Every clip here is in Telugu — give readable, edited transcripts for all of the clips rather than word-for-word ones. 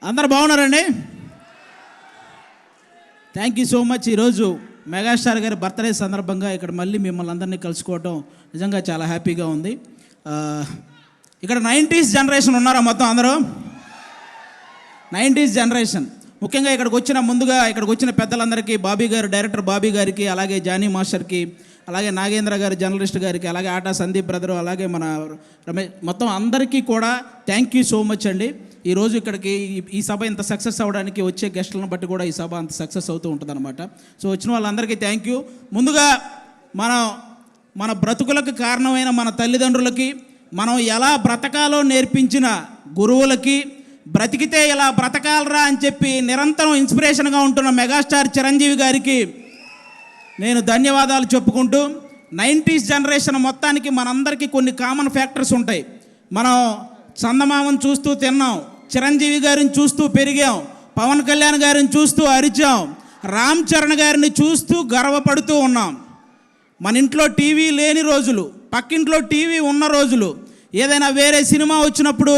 అందరు బాగున్నారండి? Thank you so much. ఈరోజు మెగాస్టార్ గారి బర్త్డే సందర్భంగా ఇక్కడ మళ్ళీ మిమ్మల్ని అందరినీ కలుసుకోవటం నిజంగా చాలా హ్యాపీగా ఉంది. ఇక్కడ 90s జనరేషన్ ఉన్నారా మొత్తం అందరూ? 90s జనరేషన్ ముఖ్యంగా ఇక్కడికి వచ్చిన పెద్దలందరికీ, డైరెక్టర్ బాబీ గారికి, అలాగే జానీ మాస్టర్కి, అలాగే నాగేంద్ర గారి జర్నలిస్ట్ గారికి, అలాగే ఆటా సందీప్ బ్రదరు, అలాగే మన రమేష్, మొత్తం అందరికీ కూడా థ్యాంక్ యూ సో మచ్ అండి. ఈరోజు ఇక్కడికి ఈ సభ ఇంత సక్సెస్ అవ్వడానికి వచ్చే గెస్టులను బట్టి కూడా ఈ సభ అంత సక్సెస్ అవుతూ ఉంటుంది అనమాట. సో వచ్చిన వాళ్ళందరికీ థ్యాంక్ యూ. ముందుగా మన బ్రతుకులకు కారణమైన మన తల్లిదండ్రులకి, మనం ఎలా బ్రతకాలో నేర్పించిన గురువులకి, బ్రతికితే ఇలా బ్రతకాలరా అని చెప్పి నిరంతరం ఇన్స్పిరేషన్గా ఉంటున్న మెగాస్టార్ చిరంజీవి గారికి నేను ధన్యవాదాలు చెప్పుకుంటూ, 90s జనరేషన్ మొత్తానికి మనందరికీ కొన్ని కామన్ ఫ్యాక్టర్స్ ఉంటాయి. మనం చందమామను చూస్తూ తిన్నాం, చిరంజీవి గారిని చూస్తూ పెరిగాం, పవన్ కళ్యాణ్ గారిని చూస్తూ అరిచాం, రామ్ చరణ్ గారిని చూస్తూ గర్వపడుతూ ఉన్నాం. మన ఇంట్లో టీవీ లేని రోజులు, పక్కింట్లో టీవీ ఉన్న రోజులు, ఏదైనా వేరే సినిమా వచ్చినప్పుడు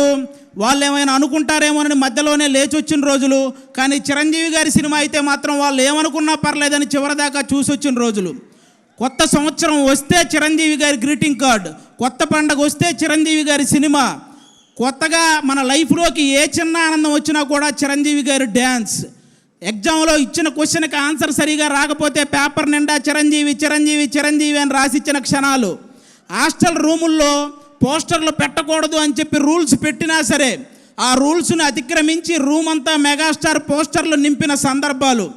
వాళ్ళు ఏమైనా అనుకుంటారేమోనని మధ్యలోనే లేచి వచ్చిన రోజులు, కానీ చిరంజీవి గారి సినిమా అయితే మాత్రం వాళ్ళు ఏమనుకున్నా పర్లేదని చివరిదాకా చూసి వచ్చిన రోజులు. కొత్త సంవత్సరం వస్తే చిరంజీవి గారి గ్రీటింగ్ కార్డ్, కొత్త పండగ వస్తే చిరంజీవి గారి సినిమా, కొత్తగా మన లైఫ్లోకి ఏ చిన్న ఆనందం వచ్చినా కూడా చిరంజీవి గారి డ్యాన్స్, ఎగ్జామ్లో ఇచ్చిన క్వశ్చన్కి ఆన్సర్ సరిగా రాకపోతే పేపర్ నిండా చిరంజీవి చిరంజీవి చిరంజీవి అని రాసిచ్చిన క్షణాలు, హాస్టల్ రూముల్లో పోస్టర్లు పెట్టకూడదు అని చెప్పి రూల్స్ పెట్టినా సరే ఆ రూల్స్ని అతిక్రమించి రూమ్ అంతా మెగాస్టార్ పోస్టర్లు నింపిన సందర్భాలు.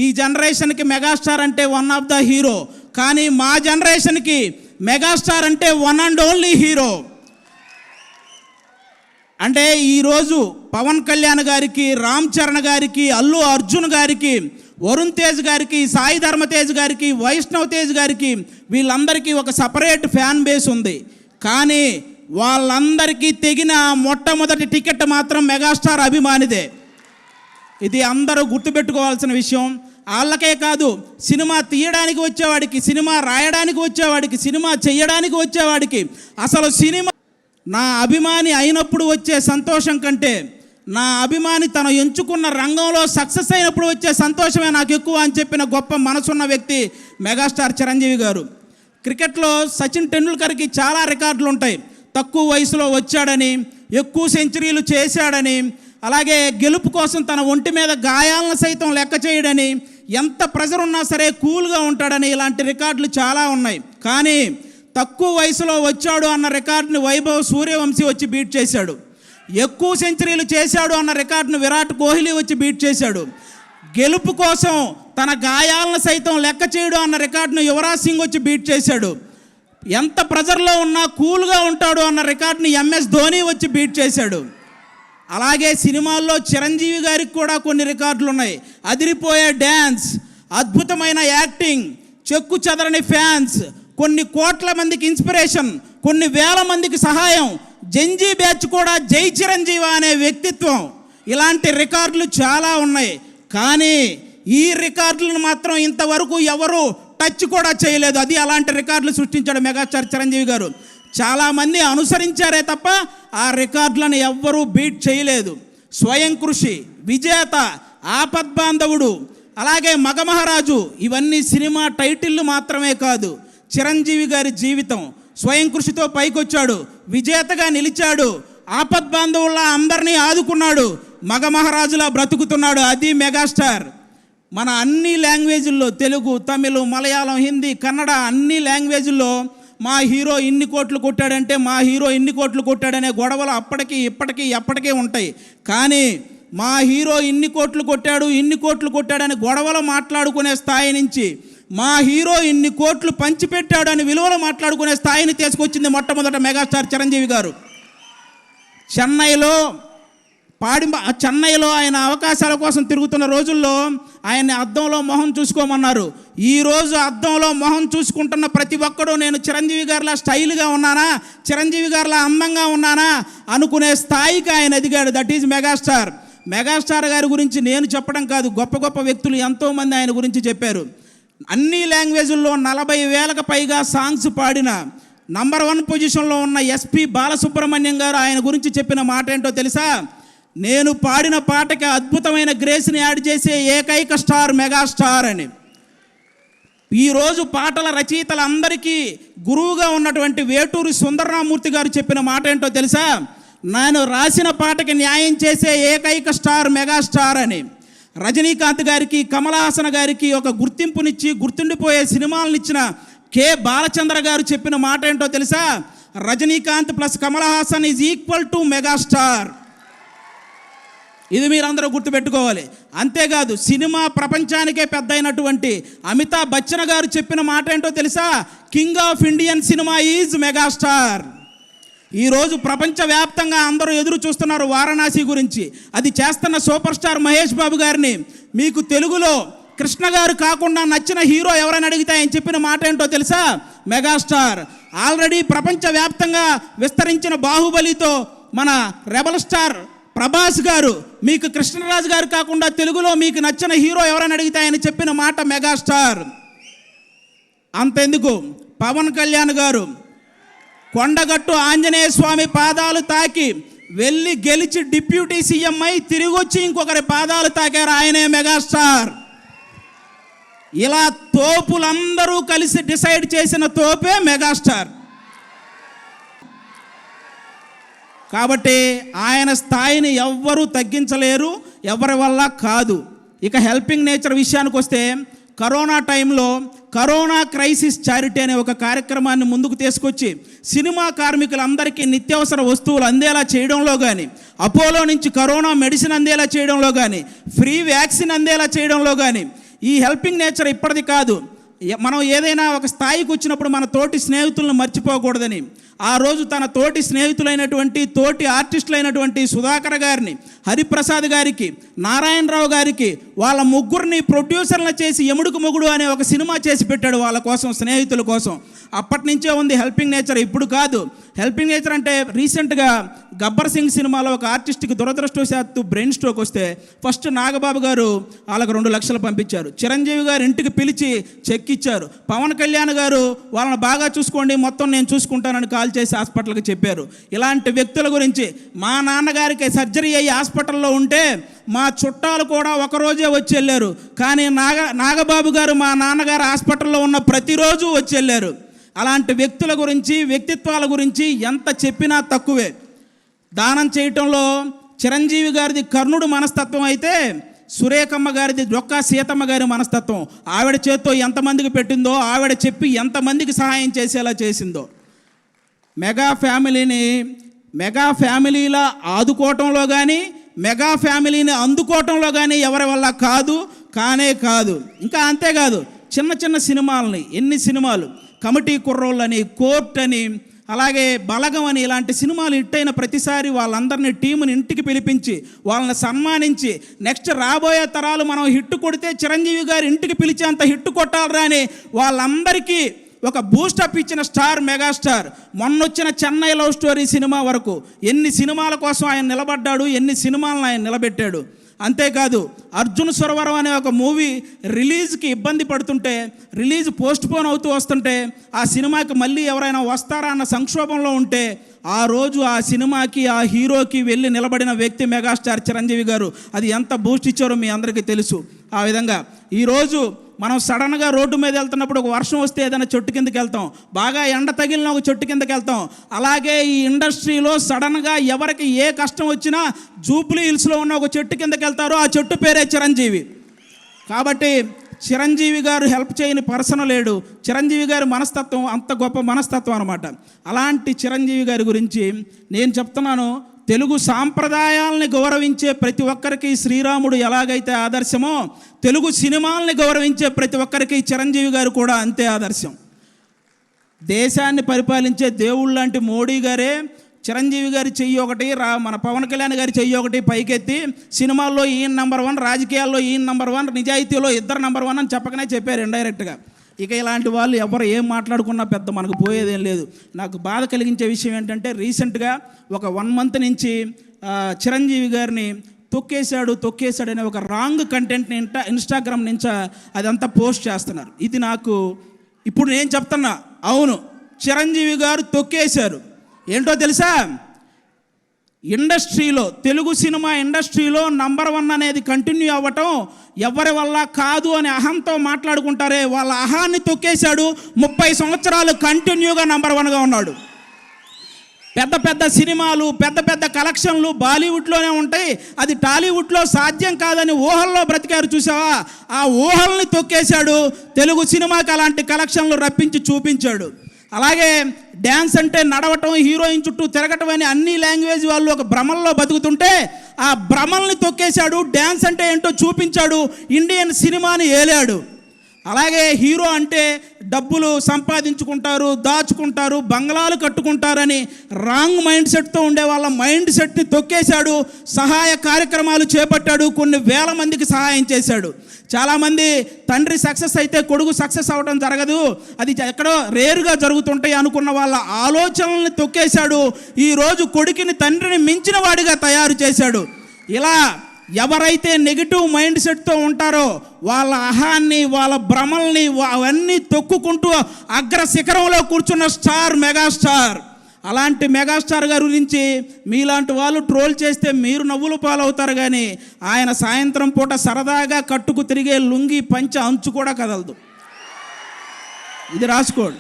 ఈ జనరేషన్కి మెగాస్టార్ అంటే వన్ ఆఫ్ ద హీరో, కానీ మా జనరేషన్కి మెగాస్టార్ అంటే వన్ అండ్ ఓన్లీ హీరో. అంటే ఈరోజు పవన్ కళ్యాణ్ గారికి, రామ్ చరణ్ గారికి, అల్లు అర్జున్ గారికి, వరుణ్ తేజ్ గారికి, సాయి ధర్మ తేజ్ గారికి, వైష్ణవ్ తేజ్ గారికి, వీళ్ళందరికీ ఒక సపరేట్ ఫ్యాన్ బేస్ ఉంది. కానీ వాళ్ళందరికీ తెగిన మొట్టమొదటి టికెట్ మాత్రం మెగాస్టార్ అభిమానిదే. ఇది అందరూ గుర్తుపెట్టుకోవాల్సిన విషయం. వాళ్ళకే కాదు, సినిమా తీయడానికి వచ్చేవాడికి, సినిమా రాయడానికి వచ్చేవాడికి, సినిమా చేయడానికి వచ్చేవాడికి, అసలు సినిమా నా అభిమాని అయినప్పుడు వచ్చే సంతోషం కంటే నా అభిమాని తను ఎంచుకున్న రంగంలో సక్సెస్ అయినప్పుడు వచ్చే సంతోషమే నాకు ఎక్కువ అని చెప్పిన గొప్ప మనసున్న వ్యక్తి మెగాస్టార్ చిరంజీవి గారు. క్రికెట్లో సచిన్ టెండూల్కర్కి చాలా రికార్డులు ఉంటాయి. తక్కువ వయసులో వచ్చాడని, ఎక్కువ సెంచరీలు చేశాడని, అలాగే గెలుపు కోసం తన ఒంటి మీద గాయాలను సైతం లెక్క చేయడని, ఎంత ప్రెజర్ ఉన్నా సరే కూల్గా ఉంటాడని, ఇలాంటి రికార్డులు చాలా ఉన్నాయి. కానీ తక్కువ వయసులో వచ్చాడు అన్న రికార్డుని వైభవ్ సూర్యవంశీ వచ్చి బీట్ చేశాడు. ఎక్కువ సెంచరీలు చేశాడు అన్న రికార్డును విరాట్ కోహ్లీ వచ్చి బీట్ చేశాడు. గెలుపు కోసం తన గాయాలను సైతం లెక్క చేయడం అన్న రికార్డును యువరాజ్ సింగ్ వచ్చి బీట్ చేశాడు. ఎంత ప్రెజర్లో ఉన్నా కూల్గా ఉంటాడు అన్న రికార్డుని MS ధోని వచ్చి బీట్ చేశాడు. అలాగే సినిమాల్లో చిరంజీవి గారికి కూడా కొన్ని రికార్డులు ఉన్నాయి. అదిరిపోయే డ్యాన్స్, అద్భుతమైన యాక్టింగ్, చెక్కు చెదరని ఫ్యాన్స్, కొన్ని కోట్ల మందికి ఇన్స్పిరేషన్, కొన్ని వేల మందికి సహాయం, జంజీ బ్యాచ్ కూడా జై చిరంజీవి అనే వ్యక్తిత్వం, ఇలాంటి రికార్డులు చాలా ఉన్నాయి. కానీ ఈ రికార్డులను మాత్రం ఇంతవరకు ఎవరు టచ్ కూడా చేయలేదు. అది అలాంటి రికార్డులు సృష్టించాడు మెగాస్టార్ చిరంజీవి గారు. చాలామంది అనుసరించారే తప్ప ఆ రికార్డులను ఎవ్వరూ బీట్ చేయలేదు. స్వయం కృషి, విజేత, ఆపద్బాంధవుడు, అలాగే మగమహారాజు, ఇవన్నీ సినిమా టైటిళ్ళు మాత్రమే కాదు. చిరంజీవి గారి జీవితం స్వయం కృషితో పైకొచ్చాడు, విజేతగా నిలిచాడు, ఆపద్బాంధవుల్లా అందరినీ ఆదుకున్నాడు, మగమహారాజులా బ్రతుకుతున్నాడు. అది మెగాస్టార్. మన అన్ని లాంగ్వేజ్ల్లో, తెలుగు, తమిళ్, మలయాళం, హిందీ, కన్నడ, అన్ని లాంగ్వేజ్ల్లో మా హీరో ఇన్ని కోట్లు కొట్టాడంటే, మా హీరో ఇన్ని కోట్లు కొట్టాడనే గొడవలు అప్పటికి ఇప్పటికీ ఎప్పటికీ ఉంటాయి. కానీ మా హీరో ఇన్ని కోట్లు కొట్టాడని గొడవలు మాట్లాడుకునే స్థాయి నుంచి మా హీరో ఇన్ని కోట్లు పంచిపెట్టాడని విలువలు మాట్లాడుకునే స్థాయిని తీసుకొచ్చింది మొట్టమొదట మెగాస్టార్ చిరంజీవి గారు. చెన్నైలో ఆయన అవకాశాల కోసం తిరుగుతున్న రోజుల్లో ఆయన్ని అద్దంలో మొహం చూసుకోమన్నారు. ఈరోజు అద్దంలో మొహం చూసుకుంటున్న ప్రతి ఒక్కడూ నేను చిరంజీవి గారిలా స్టైల్గా ఉన్నానా, చిరంజీవి గారిలా అందంగా ఉన్నానా అనుకునే స్థాయికి ఆయన ఎదిగాడు. That is megastar. మెగాస్టార్ గారి గురించి నేను చెప్పడం కాదు, గొప్ప గొప్ప వ్యక్తులు ఎంతోమంది ఆయన గురించి చెప్పారు. అన్ని లాంగ్వేజ్ల్లో 40,000కు పైగా సాంగ్స్ పాడిన నంబర్ 1 పొజిషన్లో ఉన్న SP బాలసుబ్రహ్మణ్యం గారు ఆయన గురించి చెప్పిన మాట ఏంటో తెలుసా? నేను పాడిన పాటకి అద్భుతమైన గ్రేస్ని యాడ్ చేసే ఏకైక స్టార్ మెగాస్టార్ అని. ఈరోజు పాటల రచయితలందరికీ గురువుగా ఉన్నటువంటి వేటూరి సుందరరామూర్తి గారు చెప్పిన మాట ఏంటో తెలుసా? నేను రాసిన పాటకి న్యాయం చేసే ఏకైక స్టార్ మెగాస్టార్ అని. రజనీకాంత్ గారికి, కమల్ హాసన్ గారికి ఒక గుర్తింపునిచ్చి గుర్తుండిపోయే సినిమాలను ఇచ్చిన కె బాలచంద్ర గారు చెప్పిన మాట ఏంటో తెలుసా? Rajinikanth plus Kamal Haasan is equal to megastar. ఇది మీరందరూ గుర్తుపెట్టుకోవాలి. అంతేకాదు సినిమా ప్రపంచానికే పెద్ద అయినటువంటి అమితాబ్ బచ్చన్ గారు చెప్పిన మాట ఏంటో తెలుసా? King of Indian cinema is megastar. ఈరోజు ప్రపంచవ్యాప్తంగా అందరూ ఎదురు చూస్తున్నారు వారణాసి గురించి. అది చేస్తున్న సూపర్ స్టార్ మహేష్ బాబు గారిని మీకు తెలుగులో కృష్ణ గారు కాకుండా నచ్చిన హీరో ఎవరైనా అడిగితే ఆయన చెప్పిన మాట ఏంటో తెలుసా? మెగాస్టార్. ఆల్రెడీ ప్రపంచవ్యాప్తంగా విస్తరించిన బాహుబలితో మన రెబల్ స్టార్ ప్రభాస్ గారు మీకు కృష్ణరాజు గారు కాకుండా తెలుగులో మీకు నచ్చిన హీరో ఎవరైనా అడిగితే ఆయన చెప్పిన మాట మెగాస్టార్. అంతెందుకు, పవన్ కళ్యాణ్ గారు కొండగట్టు ఆంజనేయ స్వామి పాదాలు తాకి వెళ్ళి గెలిచి డిప్యూటీ సీఎం అయి తిరిగి వచ్చి ఇంకొకరి పాదాలు తాకారు, ఆయనే మెగాస్టార్. ఇలా తోపులందరూ కలిసి డిసైడ్ చేసిన తోపే మెగాస్టార్. కాబట్టి ఆయన స్థాయిని ఎవ్వరూ తగ్గించలేరు, ఎవరి వల్ల కాదు. ఇక హెల్పింగ్ నేచర్ విషయానికి వస్తే, కరోనా టైంలో కరోనా క్రైసిస్ చారిటీ అనే ఒక కార్యక్రమాన్ని ముందుకు తీసుకొచ్చి సినిమా కార్మికులందరికీ నిత్యావసర వస్తువులు అందేలా చేయడంలో కానీ, అపోలో నుంచి కరోనా మెడిసిన్ అందేలా చేయడంలో కానీ, ఫ్రీ వ్యాక్సిన్ అందేలా చేయడంలో కానీ, ఈ హెల్పింగ్ నేచర్ ఇప్పటిది కాదు. మనం ఏదైనా ఒక స్థాయికి వచ్చినప్పుడు మన తోటి స్నేహితులను మర్చిపోకూడదని ఆ రోజు తన తోటి స్నేహితులైనటువంటి తోటి ఆర్టిస్టులైనటువంటి సుధాకర్ గారిని, హరిప్రసాద్ గారికి, నారాయణరావు గారికి వాళ్ళ ముగ్గురిని ప్రొడ్యూసర్లు చేసి ఎముడుకు మొగుడు అనే ఒక సినిమా చేసి పెట్టాడు వాళ్ళ కోసం, స్నేహితుల కోసం. అప్పటి నుంచే ఉంది హెల్పింగ్ నేచర్, ఇప్పుడు కాదు. హెల్పింగ్ నేచర్ అంటే రీసెంట్గా గబ్బర్ సింగ్ సినిమాలో ఒక ఆర్టిస్ట్కి దురదృష్టవశాత్తు బ్రెయిన్ స్ట్రోక్ వస్తే ఫస్ట్ నాగబాబు గారు వాళ్ళకు 2 లక్షలు పంపించారు. చిరంజీవి గారు ఇంటికి పిలిచి చెక్ ఇచ్చారు. పవన్ కళ్యాణ్ గారు వాళ్ళని బాగా చూసుకోండి, మొత్తం నేను చూసుకుంటానని కాల్ చేసి హాస్పిటల్కి చెప్పారు. ఇలాంటి వ్యక్తుల గురించి, మా నాన్నగారికి సర్జరీ అయ్యి హాస్పిటల్లో ఉంటే మా చుట్టాలు కూడా ఒకరోజే వచ్చి వెళ్ళారు, కానీ నాగబాబు గారు మా నాన్నగారు హాస్పిటల్లో ఉన్న ప్రతిరోజు వచ్చి వెళ్ళారు. అలాంటి వ్యక్తుల గురించి, వ్యక్తిత్వాల గురించి ఎంత చెప్పినా తక్కువే. దానం చేయటంలో చిరంజీవి గారిది కర్ణుడు మనస్తత్వం అయితే సురేఖమ్మ గారిది డొక్కా సీతమ్మ గారి మనస్తత్వం. ఆవిడ చేత్తో ఎంతమందికి పెట్టిందో, ఆవిడ చెప్పి ఎంతమందికి సహాయం చేసేలా చేసిందో. మెగా ఫ్యామిలీలా ఆదుకోవటంలో కానీ, మెగా ఫ్యామిలీని అందుకోవటంలో కానీ ఎవరి వల్ల కానే కాదు. ఇంకా అంతేకాదు, చిన్న చిన్న సినిమాలని, ఎన్ని సినిమాలు, కమిటీ కుర్రోళ్ళని, కోర్ట్ అని, అలాగే బలగం అని, ఇలాంటి సినిమాలు హిట్ అయిన ప్రతిసారి వాళ్ళందరినీ టీముని ఇంటికి పిలిపించి వాళ్ళని సన్మానించి, నెక్స్ట్ రాబోయే తరాలు మనం హిట్ కొడితే చిరంజీవి గారు ఇంటికి పిలిచేంత హిట్ కొట్టాలరా అని వాళ్ళందరికీ ఒక బూస్టప్ ఇచ్చిన స్టార్ మెగాస్టార్. మొన్నొచ్చిన చెన్నై లవ్ స్టోరీ సినిమా వరకు ఎన్ని సినిమాల కోసం ఆయన నిలబడ్డాడు, ఎన్ని సినిమాలను ఆయన నిలబెట్టాడు. అంతేకాదు, అర్జున్ సురవరం అనే ఒక మూవీ రిలీజ్కి ఇబ్బంది పడుతుంటే, రిలీజ్ పోస్ట్ పోన్ అవుతూ వస్తుంటే, ఆ సినిమాకి మళ్ళీ ఎవరైనా వస్తారా అన్న సంక్షోభంలో ఉంటే ఆ రోజు ఆ సినిమాకి, ఆ హీరోకి వెళ్ళి నిలబడిన వ్యక్తి మెగాస్టార్ చిరంజీవి గారు. అది ఎంత బూస్ట్ ఇచ్చారో మీ అందరికీ తెలుసు. ఆ విధంగా ఈరోజు మనం సడన్గా రోడ్డు మీద వెళ్తున్నప్పుడు ఒక వర్షం వస్తే ఏదైనా చెట్టు కిందకి వెళ్తాం, బాగా ఎండ తగిలిన ఒక చెట్టు కిందకి వెళ్తాం. అలాగే ఈ ఇండస్ట్రీలో సడన్గా ఎవరికి ఏ కష్టం వచ్చినా జూబ్లీ హిల్స్లో ఉన్న ఒక చెట్టు కిందకి వెళ్తారో ఆ చెట్టు పేరే చిరంజీవి. కాబట్టి చిరంజీవి గారు హెల్ప్ చేయని పర్సన్ లేడు. చిరంజీవి గారి మనస్తత్వం అంత గొప్ప మనస్తత్వం అనమాట. అలాంటి చిరంజీవి గారి గురించి నేను చెప్తున్నాను, తెలుగు సాంప్రదాయాలని గౌరవించే ప్రతి ఒక్కరికి శ్రీరాముడు ఎలాగైతే ఆదర్శమో, తెలుగు సినిమాలని గౌరవించే ప్రతి ఒక్కరికి చిరంజీవి గారు కూడా అంతే ఆదర్శం. దేశాన్ని పరిపాలించే దేవుళ్ళు లాంటి మోడీ గారే చిరంజీవి గారి చెయ్యి ఒకటి, మన పవన్ కళ్యాణ్ గారి చెయ్యి ఒకటి పైకెత్తి సినిమాల్లో ఈయన నెంబర్ 1, రాజకీయాల్లో ఈయన నెంబర్ 1, నిజాయితీలో ఇద్దరు నెంబర్ 1 అని చెప్పకనే చెప్పారు ఇండైరెక్ట్గా. ఇక ఇలాంటి వాళ్ళు ఎవరు ఏం మాట్లాడుకున్నా పెద్ద మనకు పోయేదేం లేదు. నాకు బాధ కలిగించే విషయం ఏంటంటే, రీసెంట్గా ఒక 1 మంత్ నుంచి చిరంజీవి గారిని తొక్కేశాడు అనే ఒక రాంగ్ కంటెంట్ని ఇన్స్టాగ్రామ్ నుంచి అదంతా పోస్ట్ చేస్తున్నారు. ఇది నాకు ఇప్పుడు నేను చెప్తున్నా, అవును చిరంజీవి గారు తొక్కేశారు. ఏంటో తెలుసా, ఇండస్ట్రీలో, తెలుగు సినిమా ఇండస్ట్రీలో నంబర్ 1 అనేది కంటిన్యూ అవ్వటం ఎవరి వల్ల కాదు అని అహంతో మాట్లాడుకుంటారే, వాళ్ళ అహాన్ని తొక్కేశాడు. 30 సంవత్సరాలు కంటిన్యూగా నంబర్ 1గా ఉన్నాడు. పెద్ద పెద్ద సినిమాలు, పెద్ద పెద్ద కలెక్షన్లు బాలీవుడ్లోనే ఉంటాయి, అది టాలీవుడ్లో సాధ్యం కాదని ఊహల్లో బ్రతికారు చూసావా, ఆ ఊహల్ని తొక్కేశాడు. తెలుగు సినిమాకి అలాంటి కలెక్షన్లు రప్పించి చూపించాడు. అలాగే డ్యాన్స్ అంటే నడవటం, హీరోయిన్ చుట్టూ తిరగటం అని అన్ని లాంగ్వేజ్ వాళ్ళు ఒక భ్రమల్లో బతుకుతుంటే ఆ భ్రమల్ని తొక్కేశాడు. డ్యాన్స్ అంటే ఏంటో చూపించాడు, ఇండియన్ సినిమాని ఏలాడు. అలాగే హీరో అంటే డబ్బులు సంపాదించుకుంటారు, దాచుకుంటారు, బంగ్లాలు కట్టుకుంటారని రాంగ్ మైండ్ సెట్తో ఉండే వాళ్ళ మైండ్ సెట్ని తొక్కేశాడు. సహాయ కార్యక్రమాలు చేపట్టాడు, కొన్ని వేల మందికి సహాయం చేశాడు. చాలామంది తండ్రి సక్సెస్ అయితే కొడుకు సక్సెస్ అవ్వడం జరగదు, అది ఎక్కడో రేరుగా జరుగుతుంటాయి అనుకున్న వాళ్ళ ఆలోచనల్ని తొక్కేశాడు. ఈరోజు కొడుకుని తండ్రిని మించిన వాడిగా తయారు చేశాడు. ఇలా ఎవరైతే నెగిటివ్ మైండ్ సెట్తో ఉంటారో వాళ్ళ అహాన్ని, వాళ్ళ భ్రమల్ని అవన్నీ తొక్కుకుంటూ అగ్ర శిఖరంలో కూర్చున్న స్టార్, మెగాస్టార్. అలాంటి మెగాస్టార్ గారి గురించి మీలాంటి వాళ్ళు ట్రోల్ చేస్తే మీరు నవ్వులు పాలవుతారు, కానీ ఆయన సాయంత్రం పూట సరదాగా కట్టుకు తిరిగే లుంగి పంచ అంచు కూడా కదలదు. ఇది రాసుకోండి.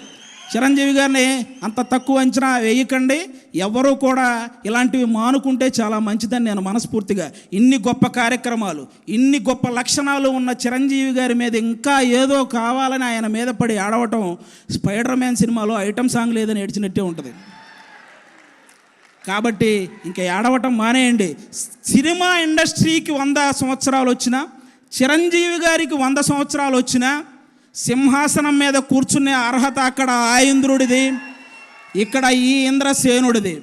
చిరంజీవి గారిని అంత తక్కువ అంచనా వేయకండి. ఎవరూ కూడా ఇలాంటివి మానుకుంటే చాలా మంచిదని నేను మనస్ఫూర్తిగా, ఇన్ని గొప్ప కార్యక్రమాలు, ఇన్ని గొప్ప లక్షణాలు ఉన్న చిరంజీవి గారి మీద ఇంకా ఏదో కావాలని ఆయన మీద పడి ఆడవటం స్పైడర్ మ్యాన్ సినిమాలో ఐటమ్ సాంగ్ లేదని ఏడ్చినట్టే ఉంటుంది. కాబట్టి ఇంకా ఏడవటం మానేయండి. సినిమా ఇండస్ట్రీకి 100 సంవత్సరాలు వచ్చినా, చిరంజీవి గారికి 100 సంవత్సరాలు వచ్చినా సింహాసనం మీద కూర్చునే అర్హత అక్కడ ఆ ఇంద్రుడిది, ఇక్కడ ఈ ఇంద్రసేనుడిది.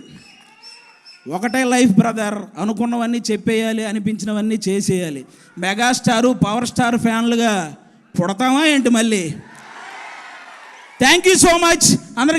ఒకటే లైఫ్ బ్రదర్, అనుకున్నవన్నీ చెప్పేయాలి, అనిపించినవన్నీ చేసేయాలి. మెగాస్టారు, పవర్ స్టార్ ఫ్యాన్లుగా పుడతామా ఏంటి మళ్ళీ? థ్యాంక్ యూ సో మచ్ అందరికీ.